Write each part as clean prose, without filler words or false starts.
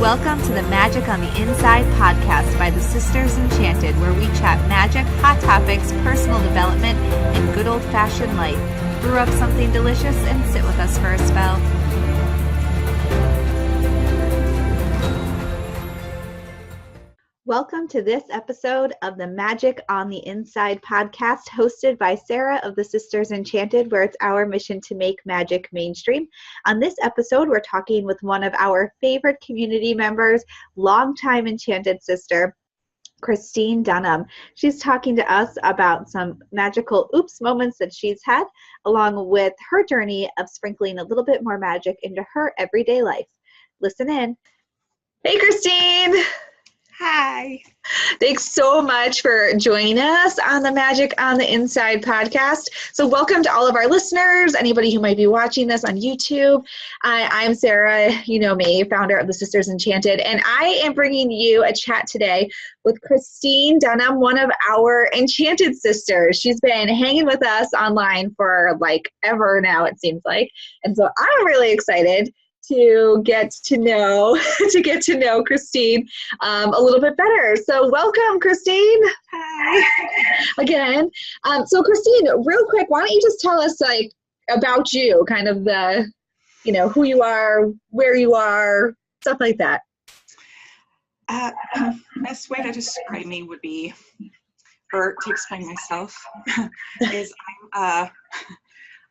Welcome to the Magic on the Inside podcast by the Sisters Enchanted, where we chat magic, hot topics, personal development, and good old-fashioned life. Brew up something delicious and sit with us for a spell. Welcome to this episode of the Magic on the Inside podcast, hosted by Sarah of the Sisters Enchanted, where it's our mission to make magic mainstream. On this episode, we're talking with one of our favorite community members, longtime Enchanted sister, Kristine Dunham. She's talking to us about some magical oops moments that she's had, along with her journey of sprinkling a little bit more magic into her everyday life. Listen in. Hey, Kristine. Hi. Thanks so much for joining us on the Magic on the Inside podcast. So welcome to all of our listeners, anybody who might be watching this on YouTube. I'm Sarah, you know me, founder of the Sisters Enchanted, and I am bringing you a chat today with Kristine Dunham, one of our Enchanted sisters. She's been hanging with us online for like ever now, it seems like. And so I'm really excited to get to know Kristine a little bit better. So welcome, Kristine. Hi. Again. So Kristine, real quick, why don't you just tell us like about you, kind of the, who you are, where you are, stuff like that. Best way to describe me would be, or to explain myself, is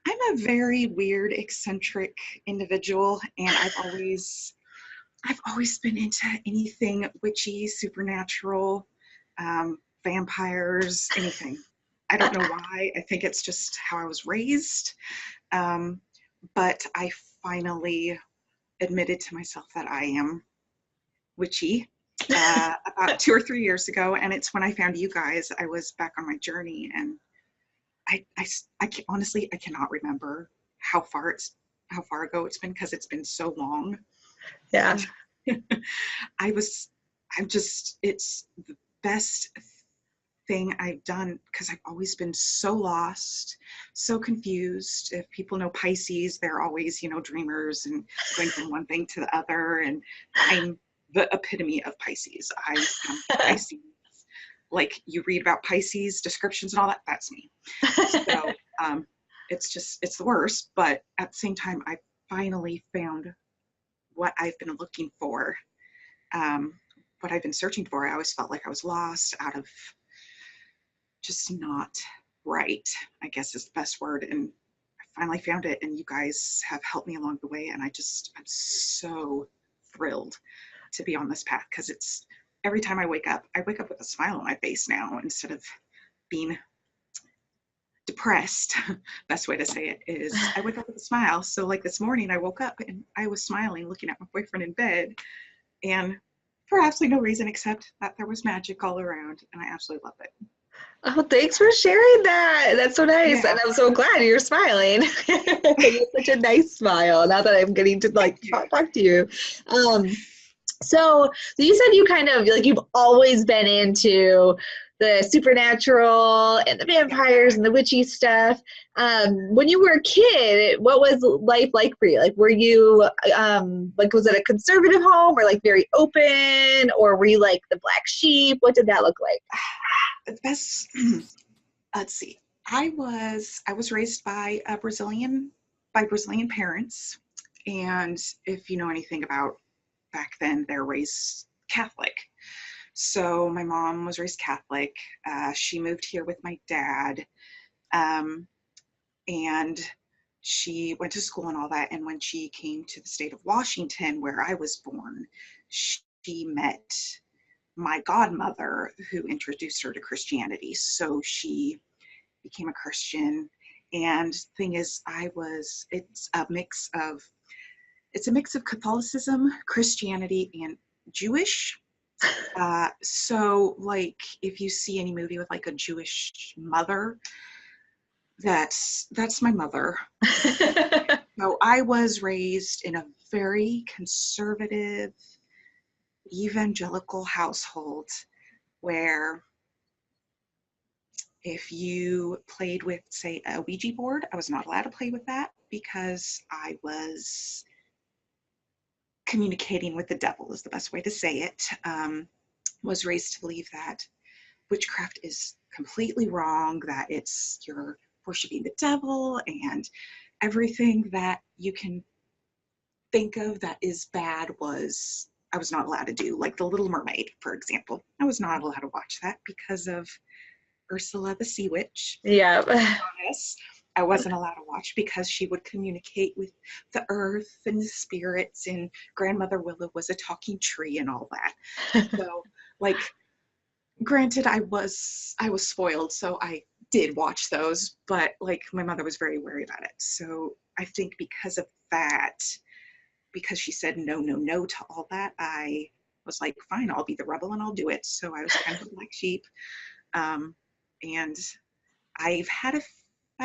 I'm a very weird, eccentric individual, and I've always been into anything witchy, supernatural, vampires, anything. I don't know why. I think it's just how I was raised. But I finally admitted to myself that I am witchy about 2 or 3 years ago, and it's when I found you guys. I was back on my journey, and honestly, I cannot remember how far ago it's been, because it's been so long. Yeah. it's the best thing I've done, because I've always been so lost, so confused. If people know Pisces, they're always, dreamers and going from one thing to the other. And I'm the epitome of Pisces. I am Pisces. Like you read about Pisces descriptions and all that, that's me. So it's the worst, but at the same time, I finally found what I've been looking for, what I've been searching for. I always felt like I was lost, out of just not right, I guess is the best word. And I finally found it, and you guys have helped me along the way. And I'm so thrilled to be on this path, because every time I wake up with a smile on my face now, instead of being depressed. Best way to say it is I wake up with a smile. So like this morning, I woke up and I was smiling, looking at my boyfriend in bed, and for absolutely no reason except that there was magic all around, and I absolutely love it. Oh, thanks for sharing that. That's so nice. Yeah. And I'm so glad you're smiling. You have such a nice smile now that I'm getting to talk to you. So you said you kind of you've always been into the supernatural and the vampires and the witchy stuff. When you were a kid, what was life like for you? Like, were you was it a conservative home, or like very open, or were you like the black sheep? What did that look like? Let's see. I was raised by Brazilian parents, and if you know anything about back then, they're raised Catholic. So my mom was raised Catholic. She moved here with my dad, and she went to school and all that. And when she came to the state of Washington, where I was born, she met my godmother, who introduced her to Christianity. So she became a Christian. And the thing is, it's a mix of Catholicism, Christianity, and Jewish. So like if you see any movie with like a Jewish mother, that's my mother. So I was raised in a very conservative, evangelical household, where if you played with, say, a Ouija board, I was not allowed to play with that, because I was communicating with the devil is the best way to say it. Was raised to believe that witchcraft is completely wrong, that you're worshiping the devil, and everything that you can think of that is bad I was not allowed to do. Like The Little Mermaid, for example. I was not allowed to watch that because of Ursula the Sea Witch. Yeah. Yes, I wasn't allowed to watch because she would communicate with the earth and the spirits, and Grandmother Willow was a talking tree and all that. So, like, granted, I was spoiled, so I did watch those, but like my mother was very wary about it. So I think because of that, because she said no, no, no to all that, I was like, fine, I'll be the rebel and I'll do it. So I was kind of a black sheep. And I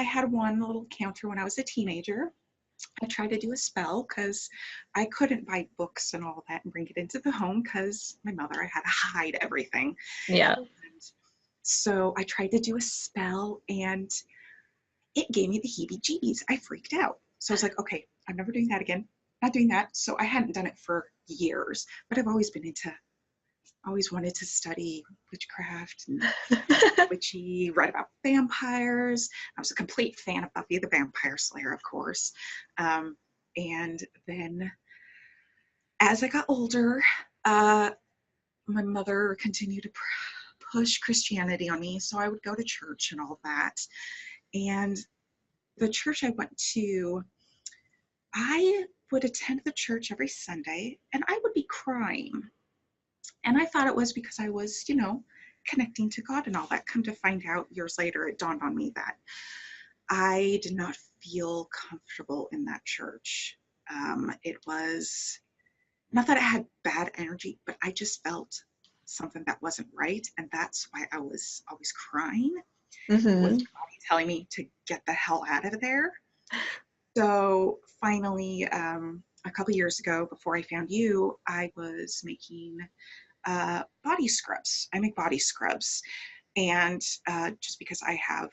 had one little encounter when I was a teenager. I tried to do a spell because I couldn't buy books and all that and bring it into the home because my mother, I had to hide everything. Yeah. And so I tried to do a spell and it gave me the heebie-jeebies. I freaked out. So I was like, okay, I'm never doing that again. Not doing that. So I hadn't done it for years, but I've always wanted to study witchcraft and witchy, read about vampires. I was a complete fan of Buffy the Vampire Slayer, of course. And then as I got older, my mother continued to push Christianity on me. So I would go to church and all that. And the church I went to, I would attend the church every Sunday and I would be crying. And I thought it was because I was, connecting to God and all that. Come to find out years later, it dawned on me that I did not feel comfortable in that church. It was not that it had bad energy, but I just felt something that wasn't right. And that's why I was always crying. Was Mm-hmm. my body telling me to get the hell out of there. So finally, a couple years ago, before I found you, I was making body scrubs. I make body scrubs, and just because I have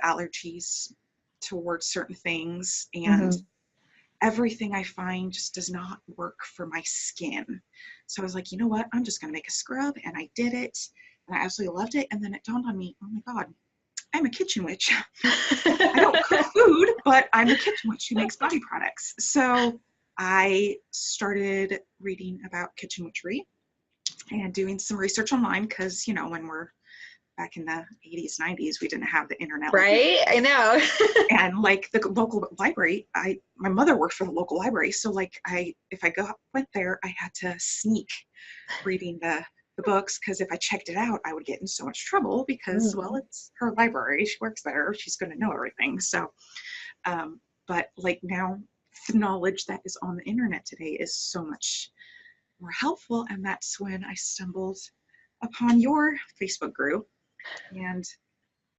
allergies towards certain things, and everything I find just does not work for my skin. So I was like, you know what? I'm just gonna make a scrub, and I did it, and I absolutely loved it. And then it dawned on me, oh my God, I'm a kitchen witch. I don't cook food, but I'm a kitchen witch who makes body products. So I started reading about kitchen witchery and doing some research online because, when we're back in the 80s, 90s, we didn't have the internet. Right? I know. And like the local library, my mother worked for the local library. So like if I went there, I had to sneak reading the books, because if I checked it out, I would get in so much trouble because, well, it's her library. She works there. She's going to know everything. So, but like now, the knowledge that is on the internet today is so much more helpful. And that's when I stumbled upon your Facebook group, and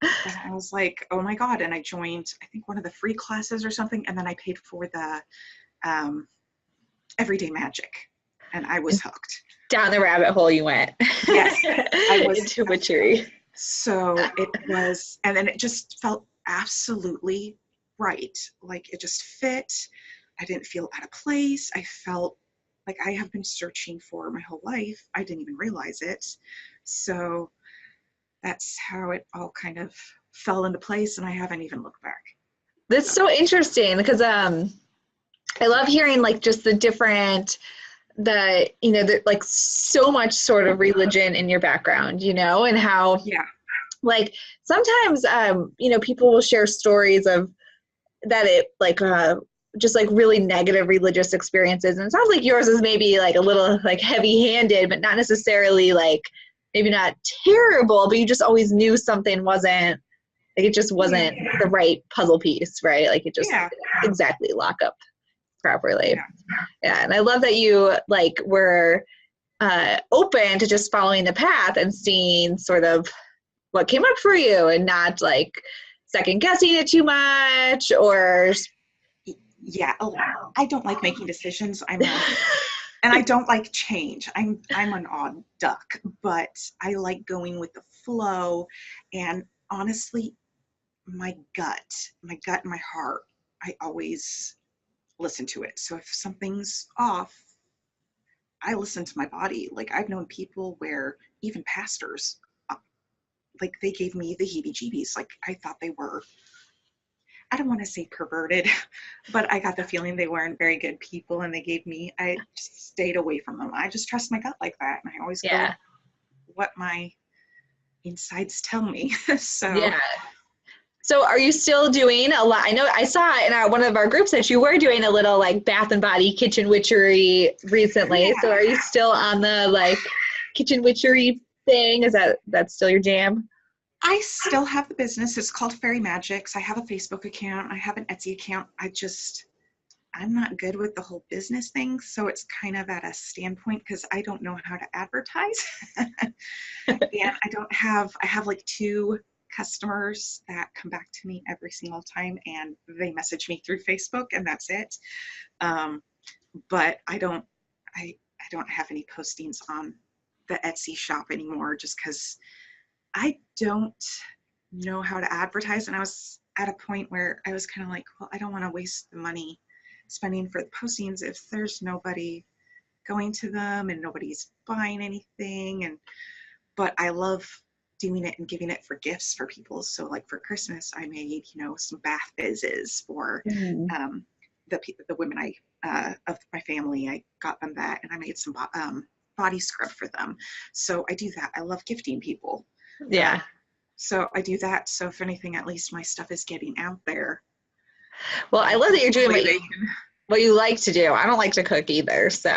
I was like, oh my God. And I joined, I think, one of the free classes or something. And then I paid for the Everyday Magic, and I was hooked. Down the rabbit hole you went. Yes, I was into witchery. So it was, and then it just felt absolutely right. Like it just fit. I didn't feel out of place. I felt like I have been searching for my whole life. I didn't even realize it. So that's how it all kind of fell into place, and I haven't even looked back. That's so interesting because I love hearing like just the different like so much sort of religion in your background, and how like sometimes people will share stories of that it like just like really negative religious experiences, and it sounds like yours is maybe like a little like heavy-handed, but not necessarily like maybe not terrible, but you just always knew something wasn't like, it just wasn't the right puzzle piece, right? Like it just didn't exactly lock up properly. Yeah, and I love that you like were open to just following the path and seeing sort of what came up for you, and not like second guessing it too much or. Yeah, I don't like making decisions. And I don't like change. I'm an odd duck, but I like going with the flow. And honestly, my gut and my heart, I always listen to it. So if something's off, I listen to my body. Like I've known people where even pastors, like they gave me the heebie-jeebies. Like I thought they were, I don't want to say perverted, but I got the feeling they weren't very good people, and I just stayed away from them. I just trust my gut like that, and I always go with Yeah. what my insides tell me. So Yeah. So are you still doing a lot? I know I saw in one of our groups that you were doing a little like bath and body kitchen witchery recently. So yeah, are you still on the like kitchen witchery thing? Is that's still your jam? I still have the business. It's called Fairy Magics. I have a Facebook account. I have an Etsy account. I'm not good with the whole business thing. So it's kind of at a standpoint because I don't know how to advertise. And I have like 2 customers that come back to me every single time, and they message me through Facebook, and that's it. Um, but I don't have any postings on the Etsy shop anymore just because I don't know how to advertise. And I was at a point where I was kind of like, well, I don't want to waste the money spending for the postings if there's nobody going to them and nobody's buying anything. But I love doing it and giving it for gifts for people. So like for Christmas, I made, some bath fizzes for Mhm. um, the women of my family. I got them that, and I made some body scrub for them. So I do that. I love gifting people. Yeah. So I do that. So if anything, at least my stuff is getting out there. Well, I love that you're doing Hopefully they can. what you like to do. I don't like to cook either. So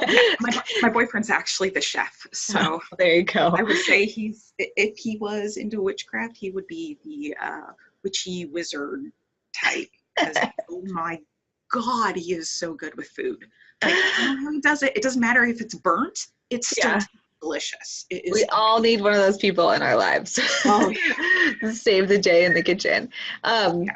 Yeah, my boyfriend's actually the chef. So there you go. I would say if he was into witchcraft, he would be the witchy wizard type. Because oh my God, he is so good with food. Like I don't know how he does it. It doesn't matter if it's burnt; it's still Yeah. delicious. It We is. all need one of those people in our lives Oh yeah, to save the day in the kitchen. Um, yeah.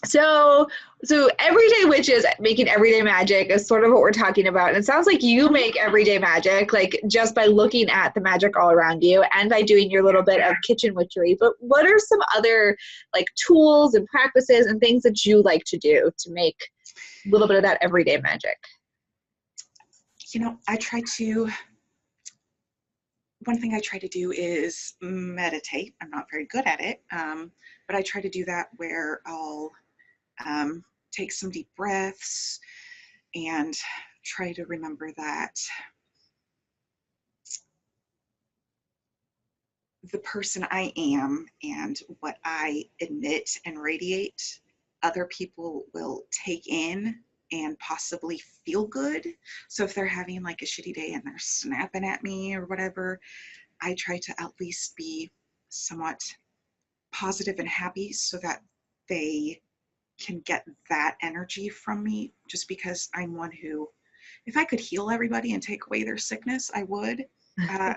so, so everyday witches making everyday magic is sort of what we're talking about. And it sounds like you make everyday magic, like just by looking at the magic all around you and by doing your little bit of kitchen witchery. But what are some other like tools and practices and things that you like to do to make a little bit of that everyday magic? I try to. One thing I try to do is meditate. I'm not very good at it, but I try to do that where I'll take some deep breaths and try to remember that the person I am and what I emit and radiate, other people will take in and possibly feel good. So if they're having like a shitty day and they're snapping at me or whatever, I try to at least be somewhat positive and happy so that they can get that energy from me, just because I'm one who, if I could heal everybody and take away their sickness, I would.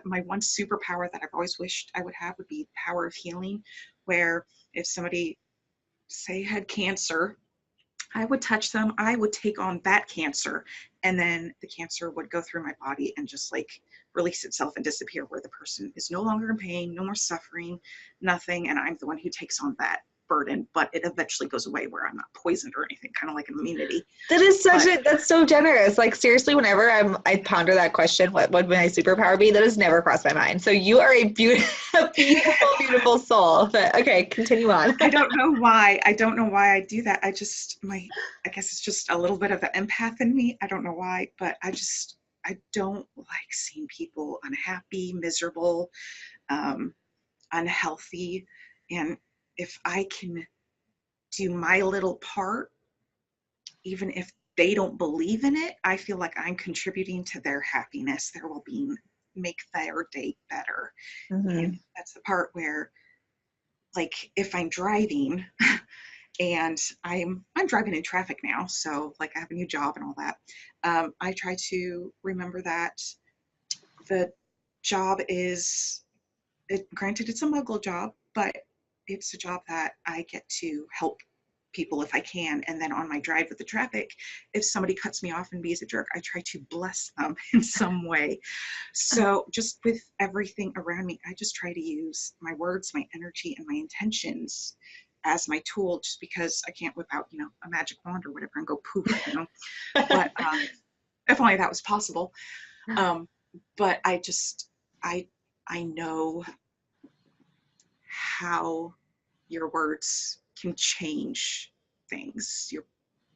My one superpower that I've always wished I would have would be the power of healing, where if somebody, say, had cancer, I would touch them, I would take on that cancer, and then the cancer would go through my body and just like release itself and disappear, where the person is no longer in pain, no more suffering, nothing, and I'm the one who takes on that burden, but it eventually goes away where I'm not poisoned or anything, kind of like an immunity. That is But that's so generous. Like seriously, whenever I ponder that question, what would my superpower be? That has never crossed my mind. So you are a beautiful, beautiful, beautiful soul. But okay, continue on. I don't know why. I don't know why I do that. I guess it's just a little bit of an empath in me. I don't know why, but I don't like seeing people unhappy, miserable, um, unhealthy. And if I can do my little part, even if they don't believe in it, I feel like I'm contributing to their happiness, their well-being, make their day better. And Mm-hmm. that's the part where, like, if I'm driving and I'm driving in traffic now, so like I have a new job and all that. I try to remember that the job is, granted it's a muggle job, but it's a job that I get to help people if I can. And then on my drive with the traffic, if somebody cuts me off and be a jerk, I try to bless them in some way. So just with everything around me, I just try to use my words, my energy, and my intentions as my tool, just because I can't whip out, a magic wand or whatever and go poof. But if only that was possible. But I know how your words can change things.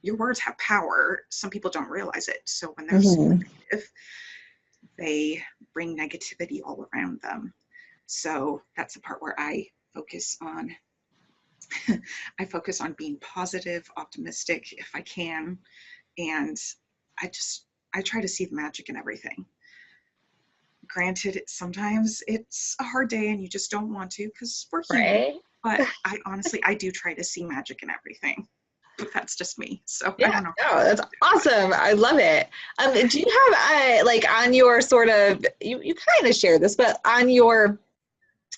Your words have power. Some people don't realize it. So when they're negative, they bring negativity all around them. So that's the part where I focus on. I focus on being positive, optimistic if I can, and I try to see the magic in everything. Granted, sometimes it's a hard day and you just don't want to because we're human. Right. But I do try to see magic in everything. But that's just me. So Yeah, I don't know. no, that's awesome. I love it. Do you have like on your sort of you kind of share this, but on your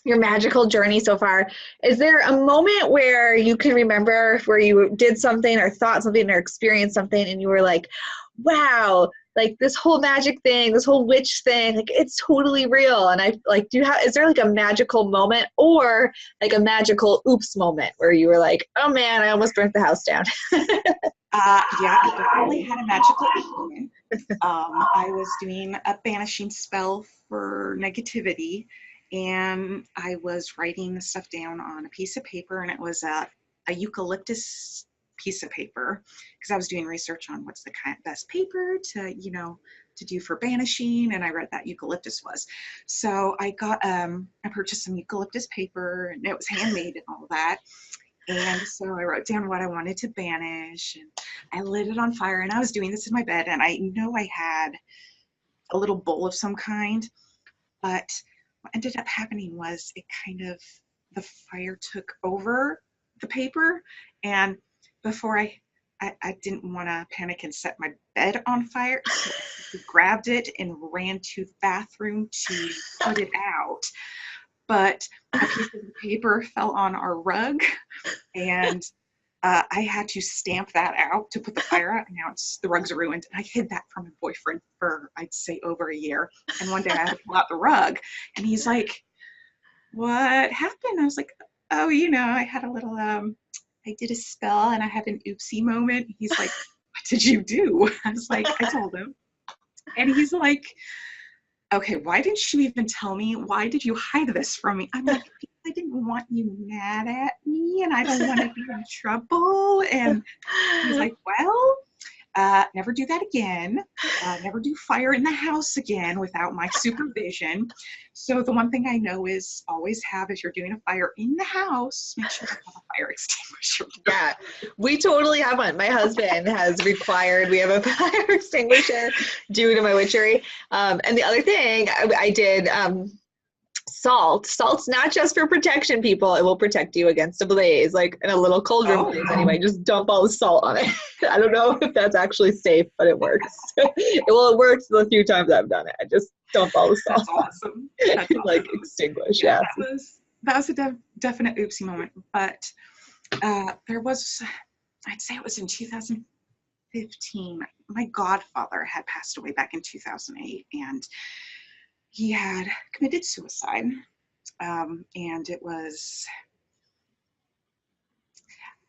magical journey so far, is there a moment where you can remember where you did something or thought something or experienced something and you were like, wow, like this whole magic thing, this whole witch thing, like it's totally real? And I like, is there like a magical moment or like a magical oops moment where you were like, oh man, I almost burnt the house down? Yeah, I definitely had a magical moment. I was doing a banishing spell for negativity, and I was writing the stuff down on a piece of paper, and it was a eucalyptus piece of paper because I was doing research on what's the best paper to do for banishing, and I read that eucalyptus was. So I purchased some eucalyptus paper, and it was handmade and all that. And so I wrote down what I wanted to banish, and I lit it on fire, and I was doing this in my bed, and I know I had a little bowl of some kind, but what ended up happening was the fire took over the paper, and before I didn't want to panic and set my bed on fire, so I grabbed it and ran to the bathroom to put it out. But a piece of the paper fell on our rug, and I had to stamp that out to put the fire out, and now the rugs are ruined. And I hid that from my boyfriend for, I'd say, over a year. And one day I had to pull out the rug, and he's like, what happened? I was like, oh, I had a little, I did a spell, and I had an oopsie moment. He's like, what did you do? I was like, I told him. And he's like, okay, why didn't you even tell me? Why did you hide this from me? I'm like, I didn't want you mad at me, and I don't want to be in trouble. And he's like, well, never do that again. Never do fire in the house again without my supervision. So the one thing I know is always have, if you're doing a fire in the house, make sure you have a fire extinguisher. Yeah, we totally have one. My husband has required we have a fire extinguisher due to my witchery. And the other thing I did, salt. Salt's not just for protection, people. It will protect you against a blaze, like in a little cauldron blaze anyway. Just dump all the salt on it. I don't know if that's actually safe, but it works. It works the few times I've done it. I just dump all the salt. That's awesome. That's like awesome. extinguish, yeah. That was a definite oopsie moment. But there was, I'd say it was in 2015, my godfather had passed away back in 2008, and he had committed suicide. And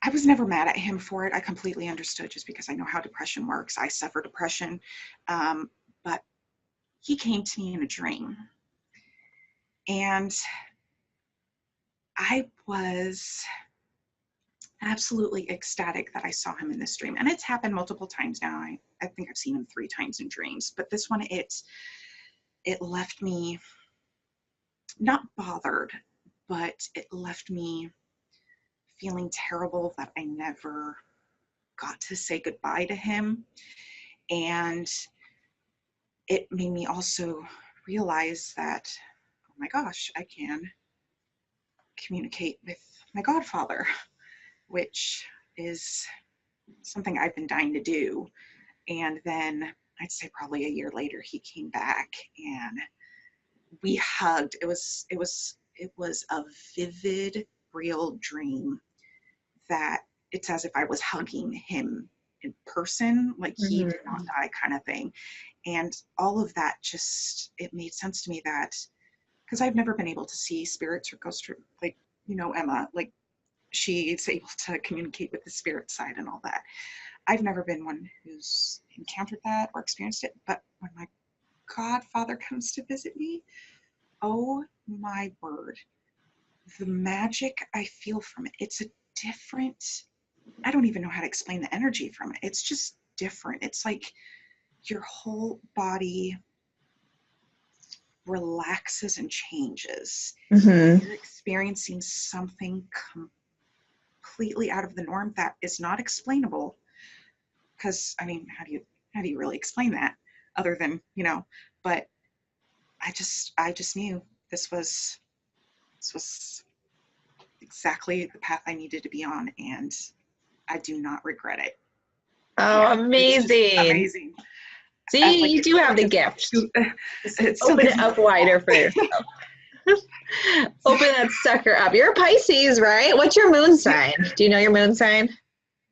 I was never mad at him for it. I completely understood, just because I know how depression works. I suffer depression. But he came to me in a dream, and I was absolutely ecstatic that I saw him in this dream. And it's happened multiple times now. I think I've seen him 3 times in dreams, but this one, it left me not bothered, but it left me feeling terrible that I never got to say goodbye to him. And it made me also realize that, oh my gosh, I can communicate with my godfather, which is something I've been dying to do. And then I'd say probably a year later, he came back and we hugged. It was a vivid, real dream that it's as if I was hugging him in person, like he did not die, kind of thing. And all of that it made sense to me that, because I've never been able to see spirits or ghosts, like, Emma, like she's able to communicate with the spirit side and all that. I've never been one who's encountered that or experienced it, but when my godfather comes to visit me, oh my word, the magic I feel from it, it's a different, I don't even know how to explain the energy from it. It's just different. It's like your whole body relaxes and changes. Mm-hmm. You're experiencing something completely out of the norm that is not explainable. Because I mean, how do you really explain that other than, you know? But I just knew this was exactly the path I needed to be on, and I do not regret it. Oh, Yeah, it's just amazing. amazing. See, Like you do have the gift. it still Open gives it me up wider for yourself. Open that sucker up. You're a Pisces, right? What's your moon sign? Do you know your moon sign?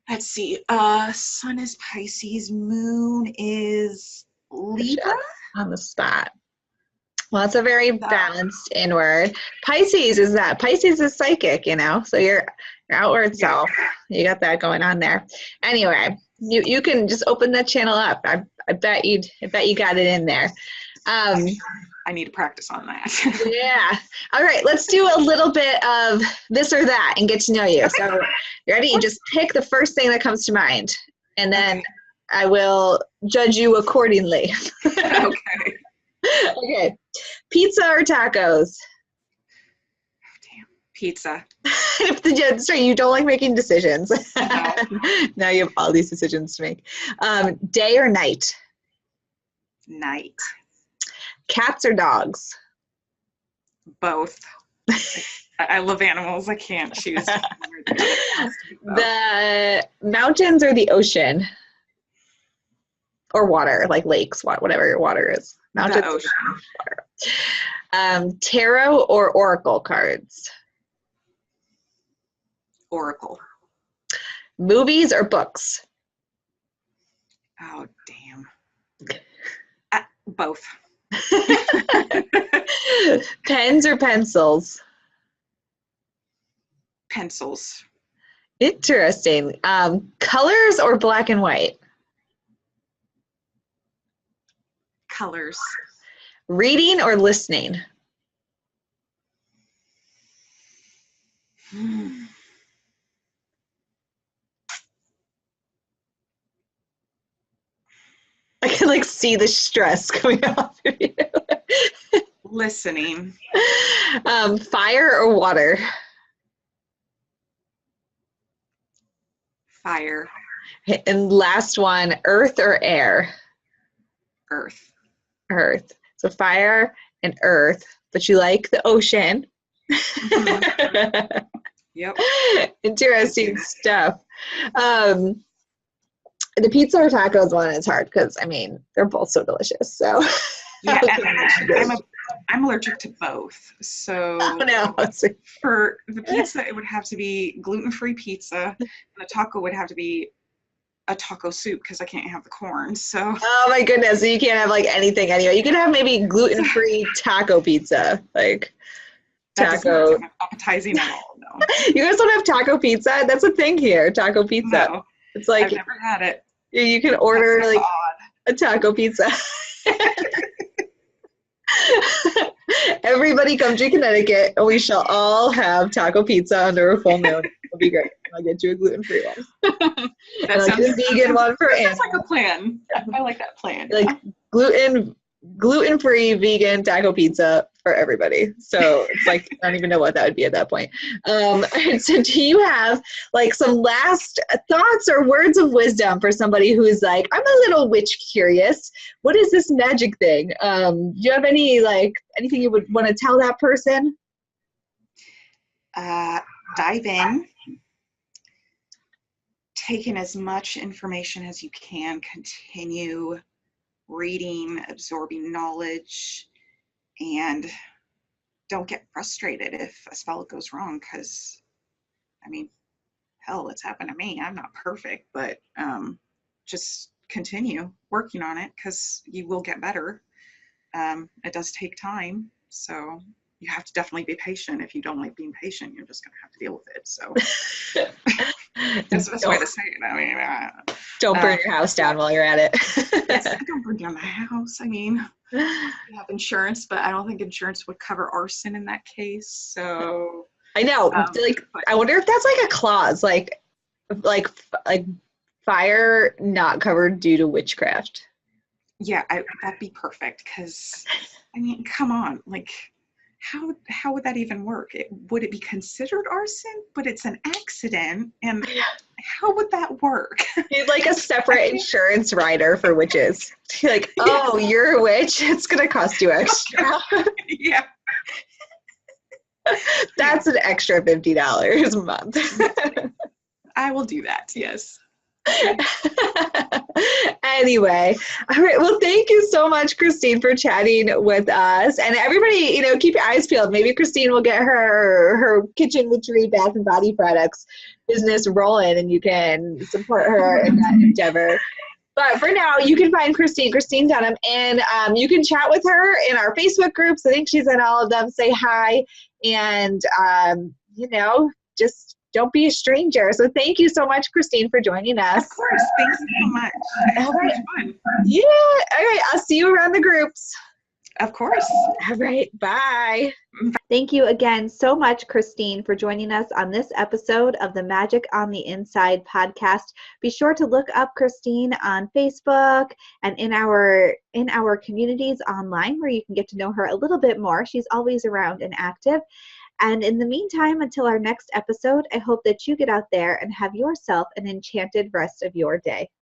Let's see. Sun is Pisces, moon is Libra. On the spot. Well, it's a very balanced inward. Pisces is that. Pisces is psychic, you know, so your outward self. You got that going on there. Anyway, you can just open that channel up. I bet you got it in there. I need to practice on that. Yeah. All right, let's do a little bit of this or that and get to know you. So, you ready? You just pick the first thing that comes to mind, and then I will judge you accordingly. Okay. Okay. Pizza or tacos? Damn. Pizza. Sorry, you don't like making decisions. No. Now you have all these decisions to make. Day or night? Night. Cats or dogs? Both. I love animals. I can't choose. The mountains or the ocean? Or water, like lakes, whatever your water is. Mountains, the ocean. Water. Tarot or oracle cards? Oracle. Movies or books? Oh, damn. Both. Pens or pencils? Pencils. Interesting. Colors or black and white? Colors. Reading or listening? I can like see the stress coming off of you. Listening. Fire or water? Fire. And last one, earth or air? Earth. Earth. So fire and earth, but you like the ocean. Mm-hmm. Yep. Interesting stuff. The pizza or tacos one is hard because I mean they're both so delicious. So yeah, I'm allergic to both. So no. For the pizza, it would have to be gluten-free pizza, and the taco would have to be a taco soup because I can't have the corn. So oh my goodness, so you can't have like anything anyway. You can have maybe gluten-free taco pizza, like that taco. doesn't sound appetizing at all. No. You guys don't have taco pizza? That's a thing here, taco pizza. No, it's like I've never had it. You can order That's like odd. a taco pizza. Everybody come to Connecticut and we shall all have taco pizza under a full moon. It'll be great. I'll get you a gluten-free one. That sounds like a vegan one for Sounds like a plan. I like that plan. Like gluten-free vegan taco pizza for everybody. So it's like I don't even know what that would be at that point. So do you have like some last thoughts or words of wisdom for somebody who is like, I'm a little witch curious. What is this magic thing? Do you have anything you would want to tell that person? Dive in. Take in as much information as you can. Continue reading, absorbing knowledge, and don't get frustrated if a spell goes wrong, because I mean, hell, it's happened to me. I'm not perfect, but just continue working on it because you will get better. It does take time, so you have to definitely be patient. If you don't like being patient, you're just going to have to deal with it. So that's the best way to say it. I mean, don't burn your house down while you're at it. Yes, don't burn down the house. I mean, you have insurance, but I don't think insurance would cover arson in that case. So I know. Like, I wonder if that's like a clause, like fire not covered due to witchcraft. Yeah, that'd be perfect. Because I mean, come on, like, how would that even work? Would it be considered arson? But it's an accident, and how would that work? You'd like a separate insurance rider for witches. You're like, oh, you're a witch. It's gonna cost you extra. Yeah. That's an extra $50 a month. I will do that. Yes. Anyway, all right. Well, thank you so much, Kristine, for chatting with us. And everybody, keep your eyes peeled. Maybe Kristine will get her kitchen witchery bath and body products business rolling, and you can support her in that endeavor. But for now, you can find Kristine Dunham, and you can chat with her in our Facebook groups. I think she's in all of them. Say hi, and just don't be a stranger. So thank you so much, Kristine, for joining us. Of course. Thank you so much. All right. Fun. Yeah. All right. I'll see you around the groups. Of course. All right. Bye. Thank you again so much, Kristine, for joining us on this episode of the Magic on the Inside podcast. Be sure to look up Kristine on Facebook and in our communities online, where you can get to know her a little bit more. She's always around and active. And in the meantime, until our next episode, I hope that you get out there and have yourself an enchanted rest of your day.